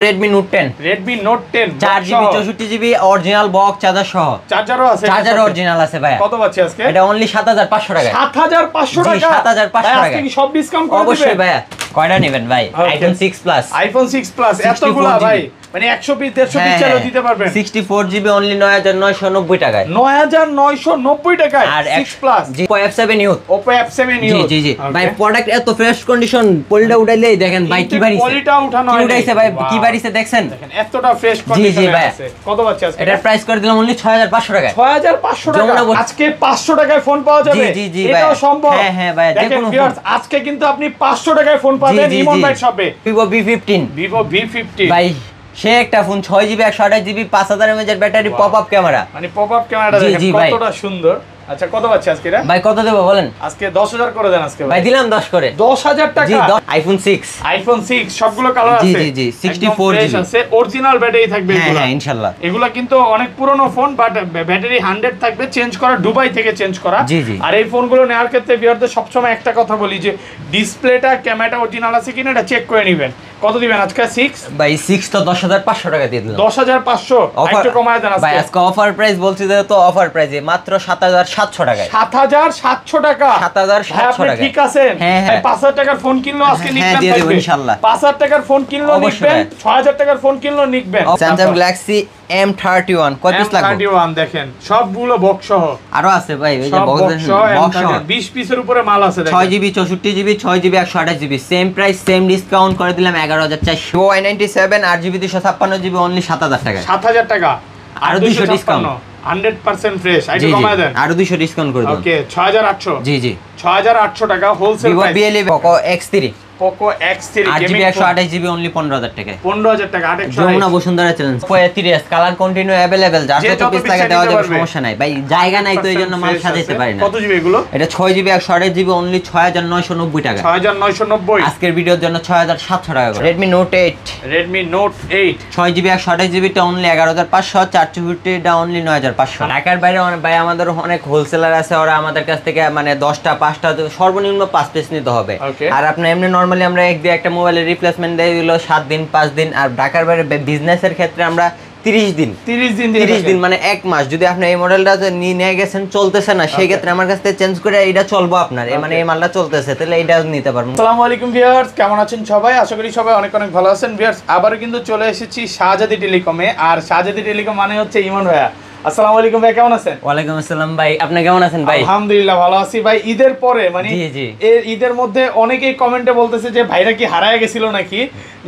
Redmi Note 10 Redmi Note 10 4GB 64GB original box charger সহ চার্জারও আছে charger original আছে ভাই কত পাচ্ছি আজকে এটা অনলি 7500 টাকা 7500 টাকা 7500 টাকা আজকে কি সব ডিসকাউন্ট করে দিবেন অবশ্যই ভাই কয়টা নেবেন ভাই iPhone 6 Plus iPhone 6 Plus এতগুলো ভাই মানে 100 পিস 150 পিস চালু দিতে পারবেন 64GB অনলি 9990 টাকায় 9990 টাকায় 6 Plus Oppo F7 Youth Oppo F7 Youth জি ভাই প্রোডাক্ট এত ফ্রেশ কন্ডিশন পলিটা উঠাইলেই দেখেন ভাই কি বাড়িছে পলিটা উঠানো কি উঠাইছে ভাই কি বাড়িছে দেখছেন দেখেন এতটা ফ্রেশ কন্ডিশন আছে কত পাচ্ছি আজকে এটার প্রাইস করে দিলাম অনলি 6500 টাকায় 6500 টাকা আজকে 500 টাকায় ফোন পাওয়া যাবে এটাও সম্ভব হ্যাঁ ভাই দেখেন ভিউয়ার্স আজকে কিন্তু আপনি 500 টাকায় ফোন পাবেন ইমন ভাই শপে Vivo V15 ভাই সে একটা phone 6GB 128GB 5000 mAh battery popup camera মানে পপআপ ক্যামেরাটা দেখেন কতটা সুন্দর আচ্ছা কত পাচ্ছি আজকে রে ভাই কত দেব বলেন আজকে 10000 করে দেন আজকে ভাই দিলাম 10 করে 10000 টাকা জি iPhone 6 সবগুলো কালার আছে জি 64GB আছে অরিজিনাল ব্যাটারি থাকবে এগুলো হ্যাঁ ইনশাআল্লাহ এগুলা কিন্তু অনেক পুরনো ফোন বাট ব্যাটারি 100 থাকবে চেঞ্জ করা দুবাই থেকে চেঞ্জ করা আর এই ফোনগুলো নেওয়ার ক্ষেত্রে ভিউয়ারদের সবসময় একটা কথা বলি যে ডিসপ্লেটা ক্যামেরাটা অরিজিনাল আছে কিনা এটা চেক করে নেবেন কত দিবেন আজকে 6 ভাই 6 তো 10500 টাকা দিয়ে দিলাম 10500 একটু কমায় দেন আজকে ভাই আজকে অফার প্রাইস বলছি তো অফার প্রাইসে মাত্র 7700 টাকায় 7700 টাকা 7700 টাকা ঠিক আছে ভাই 5000 টাকার ফোন কিনলো আজকে নিকবেন দিয়ে দেব ইনশাআল্লাহ 5000 টাকার ফোন কিনলো নিকবেন 6000 টাকার ফোন কিনলো নিকবেন Samsung Galaxy M31 কয় পিস লাগবে M31 দেখেন সবগুলো বক্স সহ আরো আছে ভাই এই যে বক্স সহ 20 পিসের উপরে মাল আছে দেখেন 6GB 64GB 6GB 128GB same price same discount করে দিলাম 11400 Y97 8GB 256GB অনলি 7000 টাকা 7000 টাকা আরো 200 ডিসকাউন্ট 100% ফ্রেশ আইটু কমায় দেন আরো 200 ডিসকাউন্ট করে দিন ওকে 6800 জি 6800 টাকা wholesale price Vivo B11 Poco X3 Poco X3 8GB 128GB only 15000 টাকা 15000 টাকা 800 Jamuna Bashundhara challenge Oppo A3s colour continue available যার যত পিস লাগে দেওয়া যাবে সমস্যা নাই ভাই জায়গা নাই তো এইজন্য মাল সাজাইতে পারি না কত জিবি এগুলো এটা 6GB 128GB অনলি 6990 টাকা 6990 আজকের ভিডিওর জন্য 6700 টাকা Redmi Note 8 6GB 128GB টা অনলি 11500 464 টা অনলি 9500 ঢাকার বাইরে ভাই আমাদের অনেক হোলসেলার আছে ওরা আমাদের কাছ থেকে মানে 10টা 5টা সর্বনিম্ন 5 পিস নিতে হবে আর আপনি এমনি নরমালি আমরা এক দিয়ে একটা মোবাইলের রিপ্লেসমেন্ট দেই দিলো 7 দিন 5 দিন আর ঢাকার বাইরে বিজনেসের ক্ষেত্রে আমরা 30 দিন মানে এক মাস যদি আপনি এই মডেলটা নিয়ে গেছেন চলতেছে না সেই ক্ষেত্রে আমার কাছ থেকে চেঞ্জ করে এটা চলবো আপনার মানে এই মালটা চলতেছে তাহলে এটা নিতে পারবেন আসসালামু আলাইকুম ভিউয়ার্স কেমন আছেন সবাই আশা করি সবাই অনেক অনেক ভালো আছেন ভিউয়ার্স আবারো কিন্তু চলে এসেছি শাহজাদি টেলিকমে আর শাহজাদি টেলিকম মানে হচ্ছে ইমন ভাইয়া আসসালামু আলাইকুম ভাই কেমন আছেন ওয়ালাইকুম আসসালাম ভাই আপনি কেমন আছেন ভাই আলহামদুলিল্লাহ ভালো আছি ভাই ঈদের পরে মানে এই ঈদের মধ্যে অনেকেই কমেন্টে বলতেছে যে ভাইরা কি হারায় গেছিল নাকি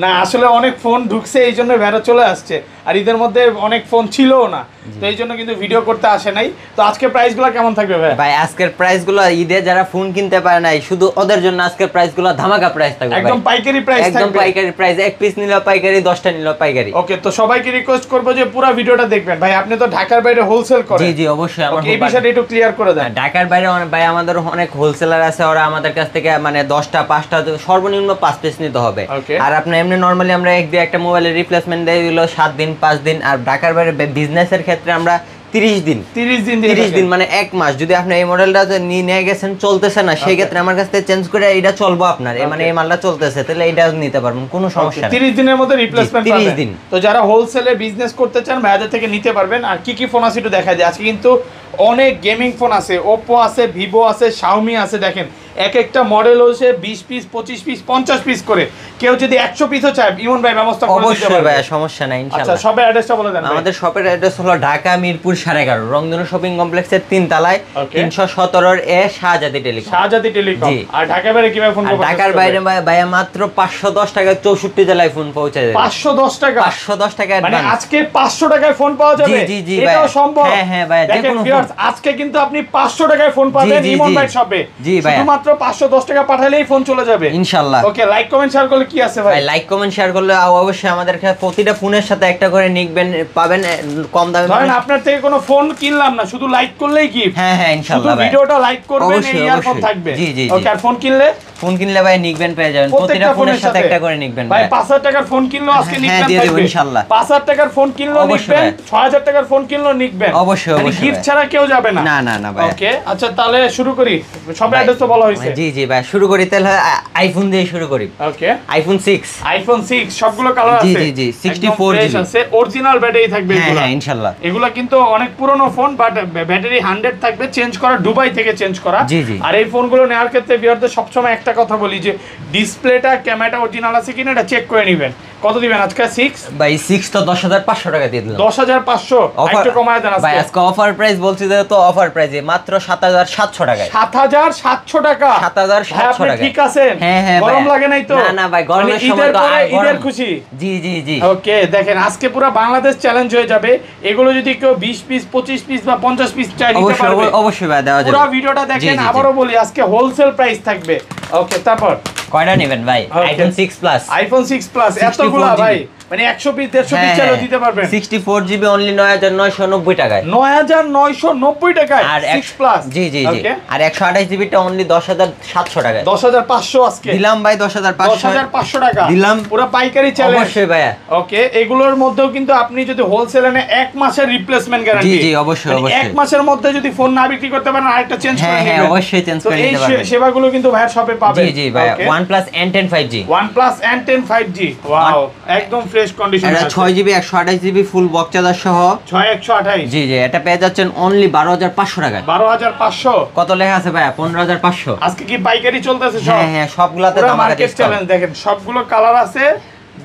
না আসলে অনেক ফোন ঢুকছে এইজন্য ভাইরা চলে আসছে আর ঈদের মধ্যে অনেক ফোন ছিলও না তো এইজন্য কিন্তু ভিডিও করতে আসে নাই তো আজকে প্রাইসগুলো কেমন থাকবে ভাই ভাই আজকের প্রাইসগুলো ঈদে যারা ফোন কিনতে পারে নাই শুধু ওদের জন্য আজকের প্রাইসগুলো ধামাকা প্রাইস থাকবে ভাই একদম পাইকারি প্রাইস থাকবে একদম পাইকারি প্রাইস এক পিস নিলে পাইকারি 10টা নিলে পাইকারি ওকে তো সবাইকে রিকোয়েস্ট করব যে পুরো ভিডিওটা দেখবেন ভাই আপনি তো ঢাকার বাইরে হোলসেল করেন জি অবশ্যই আমার এই বিষয়টা একটু ক্লিয়ার করে দেন ঢাকার বাইরে ভাই আমাদের অনেক হোলসেলার আছে ওরা আমাদের কাছ থেকে মানে 10টা 5টা সর্বনিম্ন 5 পিস নিতে হবে আর আপনি এমনি নরমালি আমরা এক দিয়ে একটা মোবাইলের রিপ্লেসমেন্ট দেই দিলো 7 দিন 5 দিন আর ঢাকার বাইরে বিজনেসের ক্ষেত্রে আমরা 30 দিন মানে এক মাস যদি আপনি এই মডেলটা নিয়ে গেছেন চলতেছে না সেই ক্ষেত্রে আমার কাছ থেকে চেঞ্জ করে এটা চলবো আপনার মানে এই মালটা চলতেছে তাহলে এটা নিতে পারবেন কোনো সমস্যা নেই 30 দিনের মধ্যে রিপ্লেসমেন্ট পাবেন 30 দিন তো যারা হোলসেলে বিজনেস করতে চান ভাইদের থেকে নিতে পারবেন আর কি ফোন আছে একটু দেখাই দিই আজকে কিন্তু অনেক গেমিং ফোন আছে Oppo আছে Vivo আছে Xiaomi আছে দেখেন এক একটা মডেল হচ্ছে 20 পিস 25 পিস 50 পিস করে কেউ যদি 100 পিসও চায় ইমন ভাই ব্যবস্থা করে দিতে পারবে ভাই সমস্যা নাই ইনশাআল্লাহ আচ্ছা শপের অ্যাড্রেসটা বলে দেন আমাদের শপের অ্যাড্রেস হলো ঢাকা মিরপুর 11.5 রংধনু শপিং কমপ্লেক্সের 3 তলায় 317 এ শাহজাদি টেলিকম আর ঢাকার বাইরে কিভাবে ফোন করব ঢাকার বাইরে ভাই মাত্র 510 টাকা 64 জেলায় ফোন পৌঁছে দেবে 510 টাকা 510 টাকা মানে আজকে 500 টাকায় ফোন পাওয়া যাবে জি এটাও সম্ভব হ্যাঁ ভাই দেখুন ভিউয়ার্স আজকে কিন্তু আপনি 500 টাকায় ফোন পাবেন ইমন ভাই শপে শুধুমাত্র 510 টাকা পাঠালেই ফোন চলে যাবে ইনশাআল্লাহ ওকে লাইক কমেন্ট শেয়ার করলে কি আছে ভাই লাইক কমেন্ট শেয়ার করলে অবশ্যই আমাদের কাছে প্রতিটা ফোনের সাথে একটা করে নিকবেন পাবেন কম দামে ধরেন আপনার থেকে কোনো ফোন কিনলাম না শুধু লাইক করলেই গিফট হ্যাঁ ইনশাআল্লাহ শুধু ভিডিওটা লাইক করবেন এই ইয়ারফোন থাকবে জি ওকে আর ফোন কিনলে ভাই নিকবেন পেয়ে যাবেন প্রতিটা ফোনের সাথে একটা করে নিকবেন ভাই 5000 টাকার ফোন কিনলো আজকে নিকবেন দিয়ে দেব ইনশাআল্লাহ 5000 টাকার ফোন কিনলো নিকবেন 6000 টাকার ফোন কিনলো নিকবেন অবশ্যই গিফট ছাড়া কেউ যাবে না না ভাই ওকে আচ্ছা তাহলে শুরু করি সব অ্যাড্রেস তো বলা হয়েছে হইছে। জি জি ভাই, শুরু করি তাহলে আইফোন দিয়ে শুরু করি। ওকে, আইফোন 6 সবগুলো কালার আছে। জি জি 64 জিবি আছে, অরিজিনাল ব্যাটারি থাকবে এগুলো। হ্যাঁ ইনশাআল্লাহ। এগুলা কিন্তু অনেক পুরনো ফোন, বাট ব্যাটারি 100 থাকবে, চেঞ্জ করা দুবাই থেকে চেঞ্জ করা। জি জি। আর এই ফোনগুলো নেওয়ার ক্ষেত্রে ভিউয়ারদের সবসময় একটা কথা বলি যে ডিসপ্লেটা, ক্যামেরাটা অরিজিনাল আছে কিনা এটা চেক করে নেবেন। কত দিবেন আজকে? 6 ভাই 6 তো 10500 টাকা দিয়ে দিলাম। 10500 একটু কমায় দেন আজকে ভাই। আজকে অফার প্রাইস বলছি যে, তো অফার প্রাইসে মাত্র 7700 টাকায়। 7700 টাকা। 7700 টাকা। ঠিক আছে? হ্যাঁ হ্যাঁ। গরম লাগে নাই তো? না না ভাই, গরমের সময় তো ঈদের খুশি। জি জি জি। ওকে, দেখেন আজকে পুরো বাংলাদেশ চ্যালেঞ্জ হয়ে যাবে। এগুলো যদি কেউ 20 পিস 25 পিস বা 50 পিস চাই নিতে পারবে। অবশ্যই ভাই দেওয়া যাবে। পুরো ভিডিওটা দেখেন। আবারও বলি আজকে হোলসেল প্রাইস থাকবে। ওকে, তারপর কয়টা নেবেন ভাই? IPhone 6 plus. আইফোন 6 প্লাস এতগুলা ভাই, মানে 100 পিস 150 পিস চাইলেও দিতে পারবেন। 64 জিবি অনলি 9990 টাকায়। 9990 টাকায় আর 6 প্লাস। জি জি জি। আর 128 জিবিটা অনলি 10700 টাকায়। 10500 আজকে দিলাম ভাই। 10500 টাকা দিলাম। পুরো পাইকারি চ্যালেঞ্জ। অবশ্যই ভাই। ওকে, এগুলোর মধ্যেও কিন্তু আপনি যদি হোলসেলে নেন 1 মাসের রিপ্লেসমেন্ট গ্যারান্টি। জি জি অবশ্যই অবশ্যই। 1 মাসের মধ্যে যদি ফোন না বিক্রি করতে পারেন আরেকটা চেঞ্জ করে নেবেন। হ্যাঁ অবশ্যই চেঞ্জ করে নিতে পারবেন। এই সেবাগুলো কিন্তু ভাইয়ের শপে পাবেন। জি জি ভাই। OnePlus N10 5G। OnePlus N10 5G, wow, একদম ফ্রেশ কন্ডিশন। এটা 6 GB 128 GB full box charger সহ 6128। জি জি। এটা পেয়ে যাচ্ছেন অনলি 12500 টাকায়। 12500 কত লেখা আছে ভাই? 15500। আজকে কি পাইকারি চলতেছে সব? হ্যাঁ হ্যাঁ, সবগুলাতে পুরো দাম মার্কেট চ্যালেঞ্জ। দেখেন সবগুলো কালার আছে,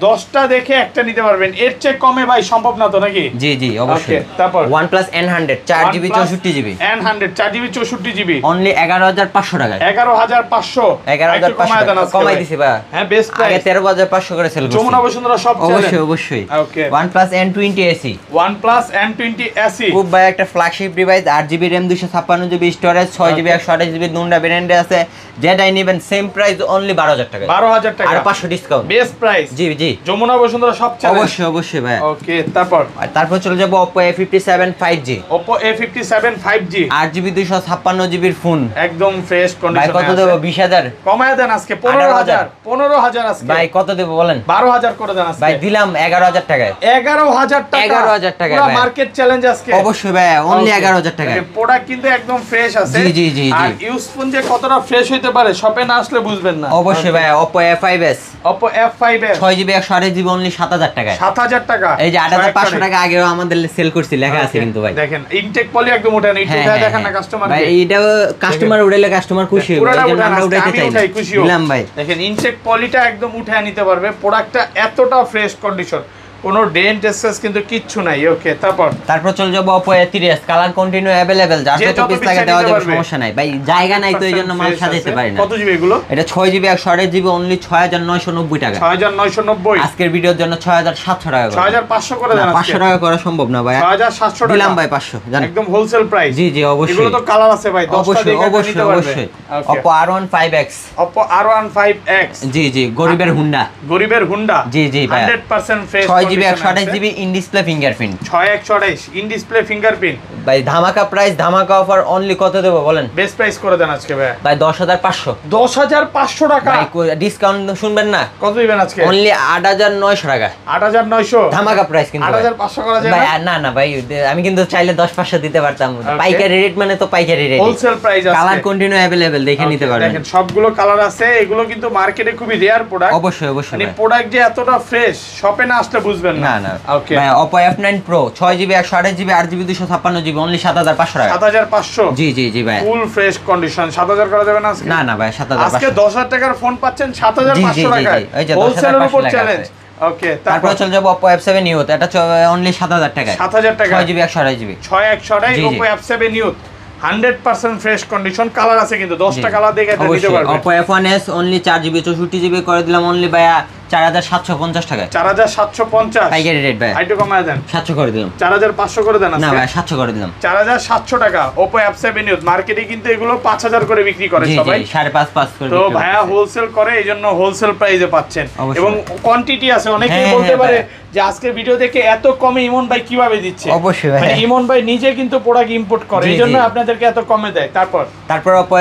10টা দেখে একটা নিতে পারবেন। এর চেয়ে কমে ভাই সম্ভব না তো নাকি? জি জি অবশ্যই। তারপর OnePlus N100 4 GB 64 GB. N100 4 GB 64 GB only 11500 টাকায়। 11500। 11500 কমাই দিছি ভাই। হ্যাঁ, বেস্ট প্রাইস। আগে 13500 করে সেল করছি। যমুনা বসুন্ধরা সব চ্যালেঞ্জ। অবশ্যই অবশ্যই। ওকে, OnePlus N20 SE। OnePlus N20 SE খুব ভাই একটা flagship device. 8 GB RAM 256 GB storage, 6 GB 128 GB দুন্ডা ভেরিয়েন্টে আছে। যেটাই নেবেন সেম প্রাইস অনলি 12000 টাকা। 12000 টাকা আর 500 ডিসকাউন্ট। Best price. জি জি। যমুনা বসুন্ধরা সব চ্যালেঞ্জ। অবশ্যই অবশ্যই ভাই। ওকে, তারপর তারপর চলে যাব Oppo A57 5G। Oppo A57 5G 8 GB 256 জিবির ফোন। একদম ফ্রেশ ভাই কন্ডিশনে কত দেব? 20000 কমায় দেন আজকে। 15000 আজকে। ভাই কত দেব বলেন? 12000 করে দেন আজকে। ভাই দিলাম 11000 টাকায়। 11000 টাকা। 11000 টাকা পুরো ভাই। মার্কেট চ্যালেঞ্জ আজকে। অবশ্যই ভাই, অনলি 11000 টাকায়। প্রোডাক্ট কিন্তু একদম ফ্রেশ আছে। জি জি জি আর জি। ইউজ ফোন যে কতটা ফ্রেশ হইতে পারে শপে না আসলে বুঝবেন না। অবশ্যই ভাই। Oppo A5s Oppo F5s 6 GB 128 GB only 7000 টাকায়। 7000 টাকা। এই যে 8500 টাকা আগেও আমাদের সেল করছি, লেখা আছে কিন্তু ভাই। দেখেন ইনটেক পলি একদম উঠান। একটু হ্যাঁ, উঠায় হ্যাঁ, দেখেন না হ্যাঁ। কাস্টমারকে। ভাই এইটাও কাস্টমার উঠাইলে কাস্টমার খুশি হবে। পুরোটা এই জন্য উঠান আমরা আজকে, উঠাইতে আমি উঠাই খুশি হব। দিলাম ভাই। দেখেন ইনটেক পলিটা একদম উঠায় নিতে পারবে। প্রোডাক্টটা এতটা ফ্রেশ কন্ডিশন, কোনো ডেন্ট স্ক্র্যাচ কিন্তু কিচ্ছু নাই। ওকে, তারপর চলে যাব Oppo A3s। Colour continue available, যার যে যত যত পিস পিস লাগে নিতে দেওয়া যাবে, পারবে। সমস্যা নাই ভাই। জায়গা নাই তো এইজন্য মাল 100% সাজাইতে পারি না। কত জিবি এগুলো? এটা 6 জিবি 128 জিবি অনলি 6990 টাকা। 6990। আজকের ভিডিওর জন্য 6700 টাকা করে। 6500 করে দেন আজকে। 500 টাকা করা সম্ভব না ভাই। 6700 টাকা দিলাম ভাই 500 জান। একদম হোলসেল প্রাইস। জি জি অবশ্যই। এগুলো তো কালার আছে ভাই, 10টা অবশ্যই দেখে নিতে অবশ্যই পারবে। অবশ্যই। Oppo R1 5X। Oppo R1 5X জি জি, গরিবের হুন্ডা। গরিবের হুন্ডা। জি জি ভাই। 100% fresh. 6 GB 128 GB in display fingerprint. 6128 in display fingerprint. ভাই ধামাকা প্রাইস, ধামাকা অফার। অনলি কত দেব বলেন? বেস্ট প্রাইস করে দেন আজকে ভাই। ভাই 10500। 10500 টাকা। ভাই ডিসকাউন্ট শুনবেন না? কত দিবেন আজকে? অনলি 8900 টাকা। 8900 ধামাকা প্রাইস কিন্তু। 8500 করা যায় ভাই না? না ভাই, আমি কিন্তু চাইলে 10-500 দিতে পারতাম। পাইকারি রেট মানে তো পাইকারি রেট। হোলসেল প্রাইস আছে। কালার কন্টিনিউ अवेलेबल, দেখে নিতে পারবেন। দেখেন সবগুলো কালার আছে। এগুলো কিন্তু মার্কেটে খুবই রেয়ার প্রোডাক্ট। অবশ্যই অবশ্যই। মানে প্রোডাক্ট যে এতটা ফ্রেশ শপে না আসলে বুঝবেন না। না না। ওকে, ভাই Oppo F9 Pro 6 GB 128 GB 8 GB 256 GB only 7500 টাকা। 7500। জি জি জি ভাই। Full fresh condition. 7000 করা যাবে না আজকে? না না ভাই, 7500। আজকে 10000 টাকার ফোন পাচ্ছেন 7500 টাকায়। এই যে হোলসেলের উপর 10500 চ্যালেঞ্জ। ওকে, তারপর চলে যাব Oppo F7 Youth। এটা অনলি 7000 টাকা। 7000 টাকা। 6 জিবি 128 জিবি। 6128 জি, জি। Oppo F7 Youth 100% fresh condition. Colour আছে কিন্তু 10টা কালার দেখে এটা নিতে অবশ্যই। পারবেন। Oppo F1s only 4 GB 64 GB করে দিলাম অনলি ভাইয়া 4750 টাকা। 4750 পাইকারি রেট ভাই। আইটু কমায় দেন। 700 করে দিলাম। 4500 করে দেন না আজকে। ভাই 700 করে দিলাম। 4700 টাকা Oppo F7 Youth। মার্কেটে কিন্তু এগুলো 5000 করে বিক্রি করে জি সবাই। জি 5.5 করে। তো ভাইয়া হোলসেল করে, এইজন্য হোলসেল প্রাইসে পাচ্ছেন। অবশ্যই। এবং কোয়ান্টিটি আছে। অনেকেই হ্যাঁ, বলতে হ্যাঁ, পারে ভাই। যে আজকের ভিডিও দেখে এত কমে ইমন ভাই কিভাবে দিচ্ছে। অবশ্যই ভাই। মানে ইমন ভাই নিজে কিন্তু প্রোডাক্ট ইম্পোর্ট করে, জি, এইজন্য জি। আপনাদেরকে এত কমে দেয়। তারপর Oppo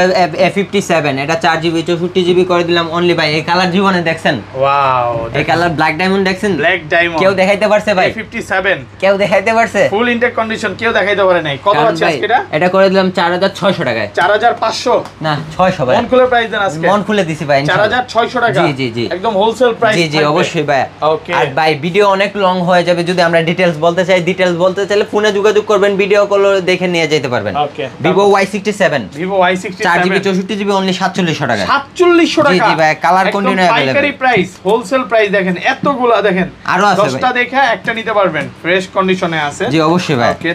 A57 এটা 4 জিবি 64 জিবি করে দিলাম অনলি ভাই। এই কালার জীবনে দেখছেন? ওয়াও, ওয়াও, এই কালার ব্ল্যাক ডায়মন্ড দেখছেন? ব্ল্যাক ডায়মন্ড কেউ দেখাইতে পারছে ভাই? 57 কেউ দেখাইতে পারছে? ফুল ইনটেক কন্ডিশন কেউ দেখাইতে পারে নাই। কত আছে আজকে এটা? এটা করে দিলাম 4600 টাকায়। 4500 না 600 ভাই। মন খুলে প্রাইস দেন আজকে। মন খুলে দিছি ভাই ইনশাআল্লাহ। 4600 টাকা। জি জি জি একদম হোলসেল প্রাইস। জি জি অবশ্যই ভাই। ওকে। আর ভাই ভিডিও অনেক লং হয়ে যাবে যদি আমরা ডিটেইলস বলতে চাই। ডিটেইলস বলতে চাইলে ফোনে যোগাযোগ করবেন, ভিডিও কল দেখে নিয়ে যেতে পারবেন। ওকে। Vivo Y67 Vivo Y67 4GB 64GB only 4700 টাকা। 4700 টাকা। জি জি ভাই, কালার কন্টিনিউ अवेलेबल। পাইকারি প্রাইস, হোলসেল প্রাইস দেখেন এতগুলা দেখেন। আরো আছে ভাই। 10টা দেখা একটা নিতে পারবেন। ফ্রেশ কন্ডিশনে আছে। জি অবশ্যই ভাই। ওকে,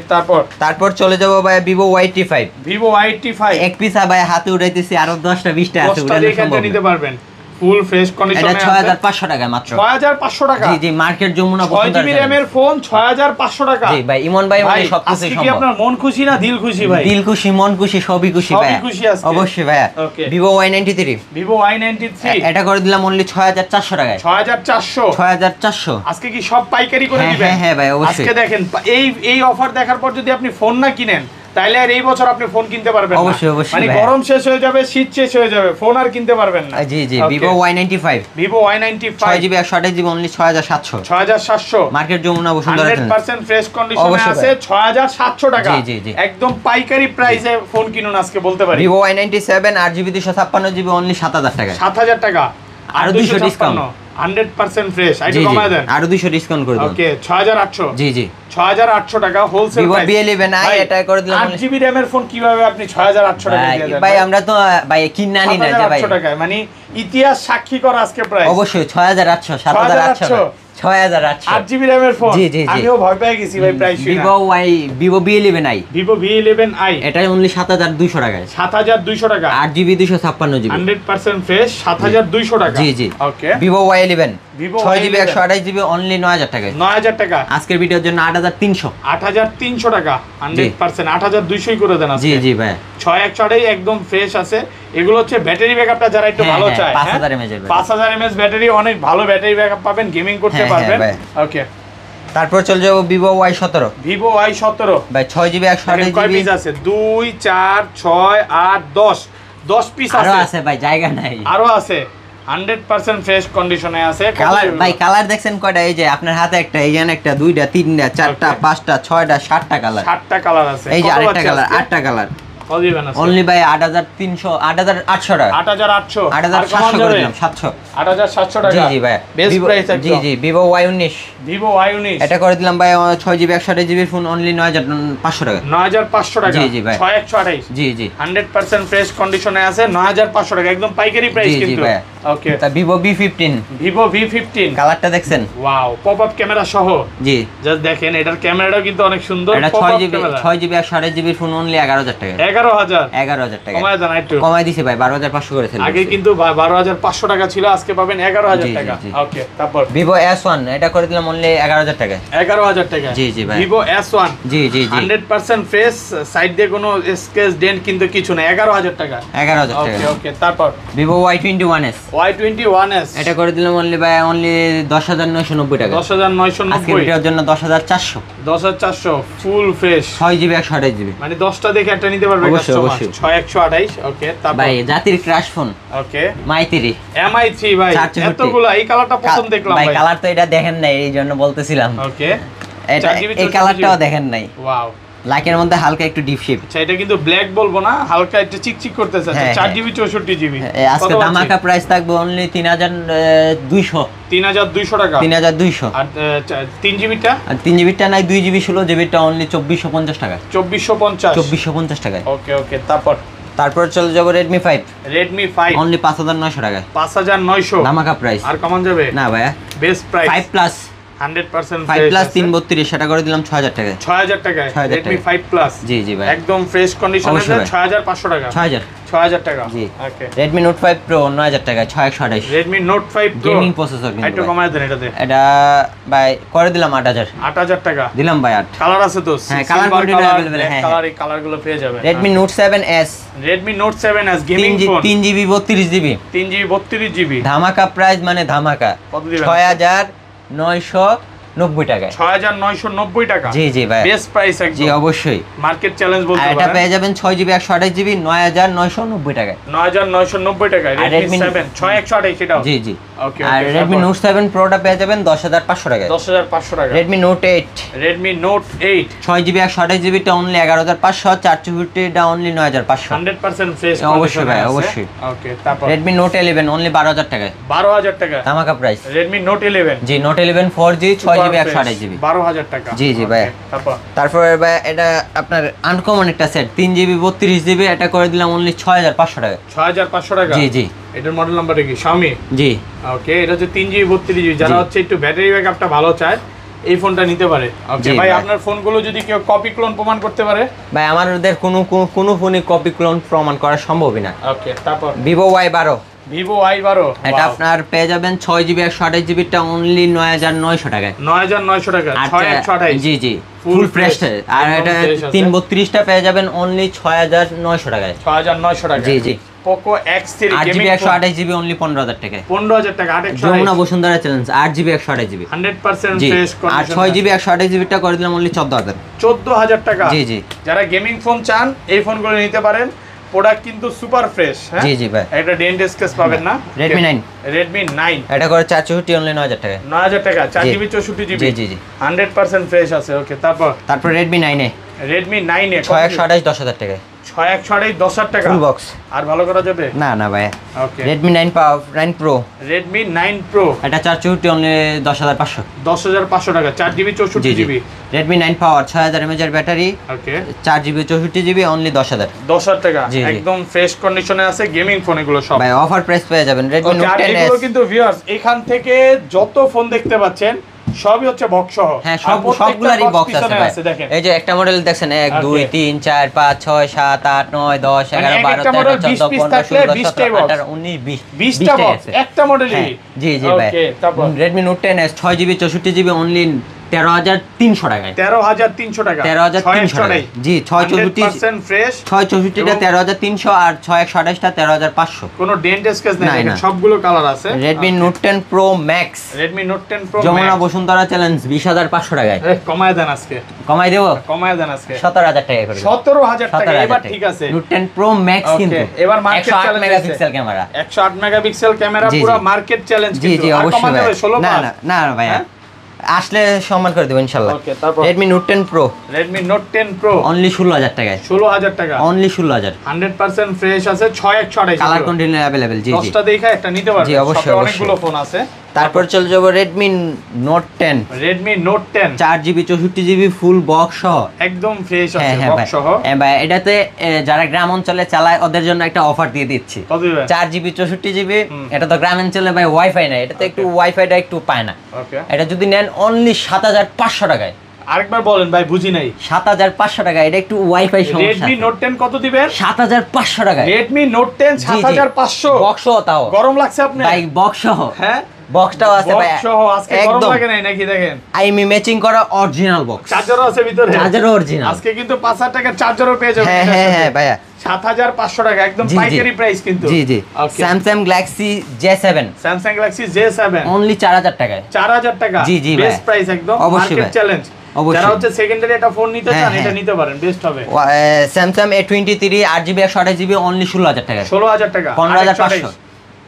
তারপর চলে যাব ভাই Vivo Y85। Vivo Y85 এক পিস ভাই হাতে উড়াইতেছি, আরো 10টা 20টা আছে, 10টা উড়ানো দেখে সম্ভব নিতে না। পারবেন। ফুল ফ্রেশ কন্ডিশনে এটা আছে। 6500 টাকা মাত্র। 6500 টাকা। জি জি মার্কেট যমুনা 6GB RAM এর ফোন 6500 টাকা। জি ভাই ইমন ভাই মানে সবকিছু আজকে কি সম্ভব। আপনার মন খুশি না দিল খুশি ভাই? দিল খুশি, মন খুশি, সবই খুশি ভাই। সবই খুশি আজকে। অবশ্যই ভাই। ওকে। Vivo Y93 Vivo Y93 এটা করে দিলাম অনলি 6400 টাকায়। 6400 6400 আজকে কি সব পাইকারি করে হ্যাঁ, দিবেন? হ্যাঁ, হ্যাঁ ভাই, অবশ্যই। আজকে দেখেন এই অফার দেখার পর যদি আপনি ফোন না কিনেন তাহলে আর এই বছর আপনি ফোন কিনতে পারবেন না। অবশ্যই, অবশ্যই মানে ভাই। গরম শেষ হয়ে যাবে, শীত শেষ হয়ে যাবে, ফোন আর কিনতে পারবেন না। জি জি Okay. Vivo Y95 Vivo Y95 6GB 128GB only 6700 6700 market Jamuna Bashundhara 100% fresh কন্ডিশনে অবশ্যই আছে। 6700 টাকা। জি, জি, জি। একদম পাইকারি প্রাইসে ফোন কিনুন আজকে বলতে পারি। Vivo Y97 8GB 256GB only 7000 টাকা। 7000 টাকা। আরো 200 ডিসকাউন্ট। 100% ফ্রেশ। জি আইটু জি কমায় দেন। আরো 200 ডিসকাউন্ট করে দিন। ওকে, 6800 জি জি 6800 টাকা হোলসেল Vivo প্রাইস। B11i এটা করে দিলাম only- 8GB RAM এর ফোন কিভাবে আপনি 6800 টাকা দিয়ে দেন? ভাই আমরা তো ভাই কিনা নি না যে ভাই 6800 টাকায় মানে ইতিহাস সাক্ষী করা আজকে প্রাইস। অবশ্যই 6800 7800 6800 8GB RAM এর ফোন। জি, জি, জি। আমিও ভয় পেয়ে গেছি ভাই প্রাইস শুনে। Vivo B11i Vivo V11i এটা অনলি 7200 টাকায়। 7200 টাকা। 8GB 256GB 100% ফ্রেশ 7200 টাকা। জি জি ওকে। Vivo Y11 Vivo 6GB Y11 128GB only 9000 টাকায়। 9000 টাকা। আজকের ভিডিওর জন্য 8300 8300 টাকা। 100% 8200 করে দেন আজকে। জি জি ভাই 6128 একদম ফ্রেশ আছে। এগুলো হচ্ছে ব্যাটারি ব্যাকআপটা যারা একটু হ্যাঁ, ভালো হ্যাঁ, চায় 5000 mAh এর ব্যাটারি। 5000 mAh ব্যাটারি, অনেক ভালো ব্যাটারি ব্যাকআপ পাবেন, গেমিং করতে হ্যাঁ, হ্যাঁ, পারবেন। ভাই। ওকে। তারপর চলে যাব Vivo Y17 Vivo Y17 ভাই 6GB দেখেন কয় 128GB পিস আছে? 2 4 6 8 10 পিস আরো আছে। আছে ভাই, জায়গা নাই। আরো আছে। 100% ফ্রেশ কন্ডিশনে আছে। কত কালার এগুলো? ভাই কালার দেখছেন কয়টা? এই যে আপনার হাতে একটা, এইখানে একটা, দুইটা, তিনটা, চারটা, Okay. 5টা, 6টা, 7টা কালার। 7টা কালার আছে। এই যে কত আরেকটা পাচ্ছি কালার, আজকে? 8টা কালার। কত দিবেন আজকে? অনলি ভাই 8300 8800 টাকা। 8800 8700 করে দিলাম 700। 8700 টাকা। জি জি ভাই বেস্ট Vivo- প্রাইস জি একদম। জি Vivo Y19 Vivo Y19 এটা করে দিলাম ভাই 6GB 128GB ফোন অনলি 9500 টাকা। 9500 টাকা। জি, জি ভাই। 6128 জি জি 100% ফ্রেশ কন্ডিশনে আছে। 9500 টাকা একদম পাইকারি প্রাইস জি, জি কিন্তু। ভাই। ওকে। তা Vivo B15 Vivo V15 কালারটা দেখছেন? ওয়াও, পপআপ ক্যামেরা সহ। জি জাস্ট দেখেন এটার ক্যামেরাটাও কিন্তু অনেক সুন্দর। এটা popup 6GB camera 6GB 128GB phone only 11000 টাকা। 11000 11000 টাকা কমায় দেন একটু। কমাই দিছি ভাই 12500 করে ছিল। আগে কিন্তু 12500 টাকা ছিল, আজকে পাবেন 11000 জি, জি, টাকা। জি। ওকে, তারপর Vivo S1 এটা করে দিলাম অনলি 11000 টাকা। 11000 টাকা। জি, জি ভাই। Vivo S1 জি জি জি 100% ফ্রেশ, সাইড দিয়ে কোনো স্কেচ ডেন্ট কিন্তু কিছু না। 11000 টাকা। 11000 ওকে টাকা। ওকে, তারপর Vivo Y21s Y21s এটা করে দিলাম অনলি ভাই অনলি 10990 টাকা। আজকে 10990 ভিডিওর জন্য 10400 10400 ফুল ফ্রেশ। 6GB 128GB মানে 10টা দেখে একটা নিতে পারবে অবশ্যই, কাস্টমার। অবশ্যই। 6128 ওকে, তারপর ভাই জাতির ক্রাশ ফোন ওকে মাই3 MI3 ভাই 464 এতগুলা, এই কালারটা পছন্দ দেখলাম ভাই ভাই। কালার তো এটা দেখেন নাই এই জন্য বলতেছিলাম। ওকে, এটা 4GB এই কালারটাও দেখেন নাই। ওয়াও, লাইকের মধ্যে হালকা একটু ডিপ শেপ। আচ্ছা এটা কিন্তু ব্ল্যাক বলবো না, হালকা একটু চিকচিক করতেছে। হ্যাঁ, 4GB 64GB আজকে ধামাকা প্রাইস থাকবে অনলি 3200 3200 টাকা। 3200 আর 3GB টা আর 3GB টা নাই 2GB 16GB টা অনলি 2450 টাকা। 2450 2450 টাকায়। ওকে ওকে, তারপর তারপর চলে যাব Redmi 5 Redmi 5 অনলি 5900 টাকায়। 5900 ধামাকা প্রাইস। আর কমান যাবে না ভাইয়া বেস্ট প্রাইস 5 প্লাস 100% 5 প্লাস 332 সেটা করে দিলাম 6000 টাকায়। 6000 টাকায় 6000 Redmi টাকা। 5 প্লাস জি জি ভাই একদম ফ্রেশ কন্ডিশনে অবশ্যই ভাই। 6500 টাকা। 6000 6000 টাকা। জি ওকে, Redmi Note 5 Pro 9000 টাকায় 6128 Redmi Note 5 Pro gaming processor একটু কিন্তু ভাই। কমায় দেন এটাতে। এটা ভাই করে দিলাম 8000 8000 টাকা। দিলাম ভাই 8 কালার আছে তো? হ্যাঁ, কালার কোয়ান্টিটি available, হ্যাঁ, কালার, এই কালারগুলো পেয়ে যাবেন। Redmi Note 7s Redmi Note 7s gaming phone 3GB 32GB 3GB 32GB ধামাকা প্রাইস মানে ধামাকা কত দিবেন? 6990 টাকায়। 6990 টাকা। জি জি ভাই বেস্ট প্রাইস জি একদম অবশ্যই। মার্কেট চ্যালেঞ্জ আর বলতে এটা পারেন। পেয়ে যাবেন 6GB 128GB 9990 টাকায়। 9990 টাকা আর Redmi Redmi 7 6128 এটাও। জি জি ওকে আর Redmi Note 7 Proটা পেয়ে যাবেন 10500 টাকায়। 10500 টাকা। Redmi Note 8 6GB 128GB টা অনলি 11500, 4GB টা অনলি 9500। 100% ফ্রেশ। অবশ্যই ভাই, অবশ্যই। ওকে, তারপর Redmi Note 11 অনলি 12000 টাকায়। 12000 টাকা ধামাকা প্রাইস। Redmi Note 11। জি, Note 11 4G 6GB 128GB 12000 টাকা। জি জি ভাই। তারপরে ভাই এটা আপনার আনকমন একটা সেট 3GB 32GB, এটা করে দিলাম অনলি 6500 টাকা। 6500 টাকা। জি জি। এটার মডেল নাম্বারটা কি? Xiaomi। জি। ওকে, এটা হচ্ছে 3GB 32GB, যারা হচ্ছে একটু ব্যাটারি ব্যাকআপটা ভালো চায় এই ফোনটা নিতে পারে। ওকে ভাই, আপনার ফোনগুলো যদি কেউ কপি ক্লোন প্রমাণ করতে পারে? ভাই আমাদের কোনো ফোনে কপি ক্লোন প্রমাণ করা সম্ভবই না। ওকে, তারপর Vivo Y12। Vivo Y12 এটা আপনার পেয়ে যাবেন 6GB 128GB টা অনলি 9900 টাকায়। 9900 টাকা। 6128। জি জি, ফুল ফ্রেশ। আর এটা 332 টা পেয়ে যাবেন অনলি 6900 টাকায়। 6900 টাকা। জি জি। Poco X3 8GB 128GB only 15000 টাকায়। 15000 টাকা। 8 Jamuna Bashundhara challenge 8GB 128GB 100% জি। Fresh condition. আর 6GB 128GB টা করে দিলাম অনলি 14000। 14000 টাকা। জি জি। যারা গেমিং ফোন চান এই ফোনগুলো নিতে পারেন। প্রোডাক্ট কিন্তু সুপার ফ্রেশ। হ্যাঁ জি জি ভাই। এটা ডেন্ট স্কেচ পাবেন না। Redmi 9। Redmi 9 এটা করে 464 অনলি 9000 টাকায়। 9000 টাকা। 4GB 64GB। জি জি জি। 100% ফ্রেশ আছে। ওকে, তারপর Redmi 9 এ Redmi 9 এ 6128 10000 টাকায়। 6128 10000 টাকা ফুল বক্স। আর ভালো করা যাবে? না ভাই। ওকে, Redmi 9 Pro। Redmi 9 Pro এটা 464 অনলি 10500। 10500 টাকা। 4GB 64GB। Redmi 9 Power 6000 mAh এর ব্যাটারি, ওকে, 4GB 64GB অনলি 10000। 10000 টাকা। জি, জি। একদম ফ্রেশ কন্ডিশনে আছে গেমিং ফোন এগুলো সব। ভাই অফার প্রাইস পেয়ে যাবেন Redmi ওকে, আর Note 10s। এগুলো কিন্তু ভিউয়ার্স এখান থেকে যত ফোন দেখতে পাচ্ছেন সবই হচ্ছে বক্স সহ। হ্যাঁ, আর প্রত্যেকটা সবগুলারই বক্স আছে ভাই। দেখেন এই যে একটা মডেল দেখছেন 1 2 3 4 5 6 7 8 9 10 11 12 একটা 13 model 14 20 piece 15 থাকলে 16 20 টা 17 box। 18 19 20 20টা বক্স একটা মডেলই। জি জি ভাই। ওকে, তারপর Redmi Note 10s 6GB 64GB only 13300 টাকায়। 13300 টাকা। 13300 টাকা। জি, 664% ফ্রেশ। 664 টা 13300 আর 6128 টা 13500। কোনো ডেন্ট স্কেচ নাই, নাই, দেখেন না। সবগুলো কালার আছে। Redmi Note 10 Pro Max Redmi Note 10 Pro Jamuna Max। Bashundhara challenge 20500 টাকায়। কমায় দেন আজকে। কমাই দেবো কমায় দেন আজকে। 17000 টাকায় করে। 17000 টাকা। এবার ঠিক আছে। Note 10 Pro Max কিন্তু এবার market 108 challenge megapixel camera. 108 megapixel camera, জি, পুরো জি। মার্কেট চ্যালেঞ্জ জি কিন্তু। জি, আর অবশ্যই কমানো ভাই। যাবে 16 না পাঁচ। না না ভাই, আসলে সম্মান করে দেব ইনশাআল্লাহ। ওকে, তারপর Redmi Note 10 Pro Redmi Note 10 Pro only 16000 টাকায়। 16000 টাকা। অনলি 16000। 100% ফ্রেশ আছে। 6128 কালার কন্টিনিউ अवेलेबल। জি জি। 10টা দেখা একটা নিতে পারবেন। জি, অবশ্যই, সবে অবশ্যই। অনেকগুলো ফোন আছে। তারপর চলে যাব Redmi Note 10 Redmi Note 10 4GB 64GB full box সহ। একদম ফ্রেশ আছে হ্যাঁ বক্স ভাই। সহ। হ্যাঁ ভাই, এটাতে যারা গ্রাম অঞ্চলে চালায় ওদের জন্য একটা অফার দিয়ে দিচ্ছি। কত দিবে? 4GB 64GB। এটা তো গ্রাম অঞ্চলে ভাই ওয়াইফাই নাই, এটাতে একটু ওয়াইফাইটা একটু পায় না। ওকে, এটা যদি নেন অনলি 7500 টাকায়। আরেকবার বলেন ভাই, বুঝি নাই। 7500 টাকা। এটা একটু ওয়াইফাই সমস্যা। Redmi Note 10 কত দিবেন? 7500 টাকায়। Redmi Note 10 জি, জি। 7500। বক্স সহ তাও। গরম লাগছে আপনি? ভাই বক্স সহ। হ্যাঁ, বক্সটাও আছে ভাই। বক্স সহ আজকে গরম একদম লাগে নাই নাকি? দেখেন আইমি ম্যাচিং করা অরিজিনাল বক্স। চার্জারও আছে ভিতরে। চার্জারও অরিজিনাল। আজকে কিন্তু 5000 টাকার চার্জারও পেয়ে যাবেন। হ্যাঁ হ্যাঁ হ্যাঁ ভাইয়া। 7500 টাকা একদম জি, জি। পাইকারি প্রাইস কিন্তু। জি জি। Okay. Samsung Galaxy J7 Samsung Galaxy J7 only 4000 টাকায়। 4000 টাকা। জি, জি বেস্ট ভাই। প্রাইস একদম। অবশ্যই মার্কেট ভাই। চ্যালেঞ্জ। অবশ্যই। যারা হচ্ছে সেকেন্ডারি একটা ফোন নিতে হ্যাঁ, চান এটা হ্যাঁ। নিতে পারেন, বেস্ট হবে। Samsung A23 8GB 128GB only 16000 টাকায়। 16000 টাকা। 15500।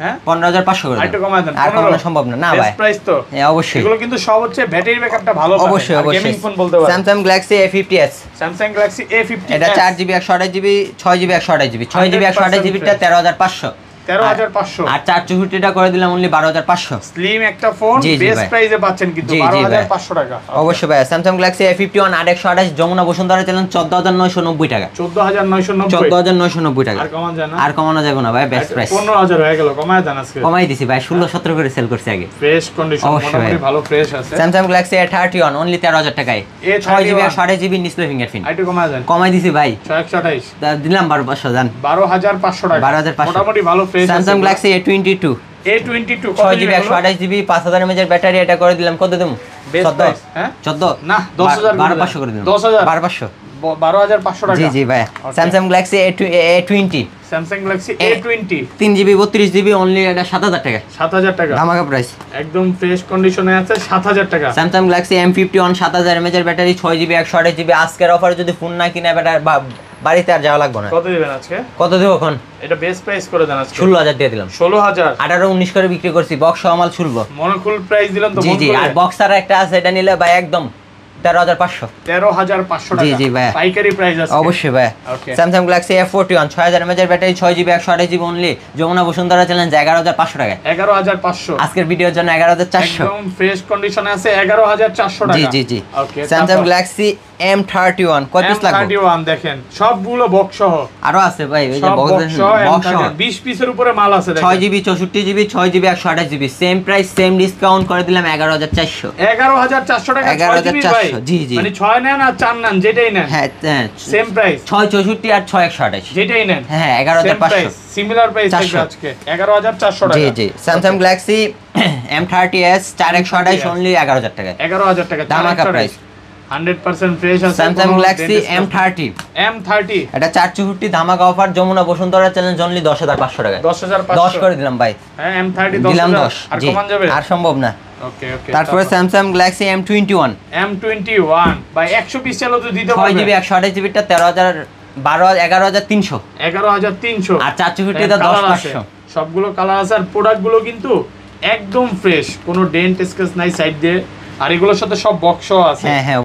হ্যাঁ, 15500 করে আরেকটু দেন। কমায় দেন। আর 15 কমানো সম্ভব না। না ভাই। বেস্ট প্রাইস তো। হ্যাঁ অবশ্যই। এগুলো কিন্তু সব হচ্ছে ব্যাটারি ব্যাকআপটা ভালো পাবেন। অবশ্যই আর অবশ্যই। গেমিং ফোন বলতে পারেন। Samsung Galaxy A50s Samsung Galaxy A50 এটা 4GB 128GB 6GB 128GB 6GB 128GB টা 13500। 13500। আর 464 টা করে দিলাম অনলি 12500। স্লিম একটা ফোন জি, জি বেস্ট ভাই। প্রাইসে পাচ্ছেন কিন্তু জি, জি ভাই। 12500 টাকা। অবশ্যই ভাই। Samsung Galaxy A51 8128 Jamuna Bashundhara challenge 14990 টাকা। 14990। 14990 টাকা। আর কমান যায় না? আর কমানো যাবে না ভাই, বেস্ট প্রাইস। 15000 হয়ে গেল, কমায় দেন আজকে। কমাই দিছি ভাই, 16-17 করে সেল করছি আগে। ফ্রেশ কন্ডিশন, অবশ্যই মোটামুটি ভাই। ভালো ফ্রেশ আছে। Samsung Galaxy A31 অনলি 13000 টাকায়। A31 6GB 128GB display fingerprint. আইটু কমায় দেন। কমাই দিছি ভাই। 128 দিলাম 12500 জান। 12500 টাকা। 12500 মোটামুটি ভালো ফ্রেশ আছে। Samsung Galaxy A22 A22 কত 6GB 128GB 5000 mAh এর ব্যাটারি, এটা করে দিলাম কত দেবো? Best 14। price, হ্যাঁ? 14 না, 10000 12500 করে দিলাম। 10000 12500। 12500 টাকা। জি জি ভাই। Okay. Samsung Galaxy A20 Samsung Galaxy A20 3GB 32GB only, এটা 7000 টাকা। 7000 টাকা। ধামাকা প্রাইস। একদম ফ্রেশ কন্ডিশনে আছে, 7000 টাকা। Samsung Galaxy M51 7000 mAh এর ব্যাটারি 6GB 128GB আজকের অফারে যদি ফোন না কিনে বাড়িতে আর যাওয়া লাগবে না। কত দিবেন আজকে? কত দেবো এখন? এটা বেস্ট প্রাইস করে দেন আজকে। 16,000 দিয়ে দিলাম। 16,000 18-19 করে বিক্রি করছি, বক্স সহ মাল ছুলবো। মনোকুল প্রাইস দিলাম তো। জি জি, আর বক্সার একটা আছে, এটা নিলে ভাই একদম 13,500। 13,500 টাকা। জি জি ভাই, পাইকারি প্রাইস আছে অবশ্যই ভাই। Okay. Samsung Galaxy F41 6000 mAh battery, 6GB 128GB only, Jamuna Bashundhara challenge 11,500 টাকা। 11,500 আজকের ভিডিওর জন্য 11,400। একদম ফ্রেশ কন্ডিশনে আছে 11,400 টাকা। জি জি জি। ওকে। স্যামসাং গ্যালাক্সি M31 কত পিস লাগবে? M31 দেখেন সবগুলো বক্স সহ। আরো আছে ভাই, এই যে সব বক্স সহ 20 পিসের উপরে মাল আছে দেখেন। 6GB 64GB 6GB 128GB same price, same discount করে দিলাম 11,400। 11,400 টাকা। 11,400 জি জি। মানে 6 নেন আর 4 নেন যেটাই নেন হ্যাঁ হ্যাঁ, সেম প্রাইস। 664 আর 6128 যেটাই নেন হ্যাঁ 11,500। সিমিলার প্রাইস থাকবে আজকে 11,400 টাকা। জি জি। স্যামসাং গ্যালাক্সি M30s 4128 অনলি 11,000 টাকা। 11,000 টাকা ধামাকা প্রাইস, 100% ফ্রেশ আছে। স্যামসাং গ্যালাক্সি M30 এটা 464 ধামাকা offer, Jamuna Bashundhara challenge only 10,500 টাকা। 10,500 10 করে দিলাম ভাই। হ্যাঁ M30 দিলাম 10,000 10। আর জি, কমান যাবে? আর সম্ভব না। ওকে ওকে। তারপরে স্যামসাং গ্যালাক্সি M21 ভাই 100 পিস চাইলে তো দিতে পারবে। 6GB 128GB টা 11,300 11,300 আর 464 টা 10,500। সবগুলো কালার আছে আর প্রোডাক্ট গুলো কিন্তু একদম ফ্রেশ, কোনো ডেন্ট স্কেচ নাই সাইড দিয়ে, আর এগুলোর সাথে সব বক্সও আছে। হ্যাঁ হ্যাঁ।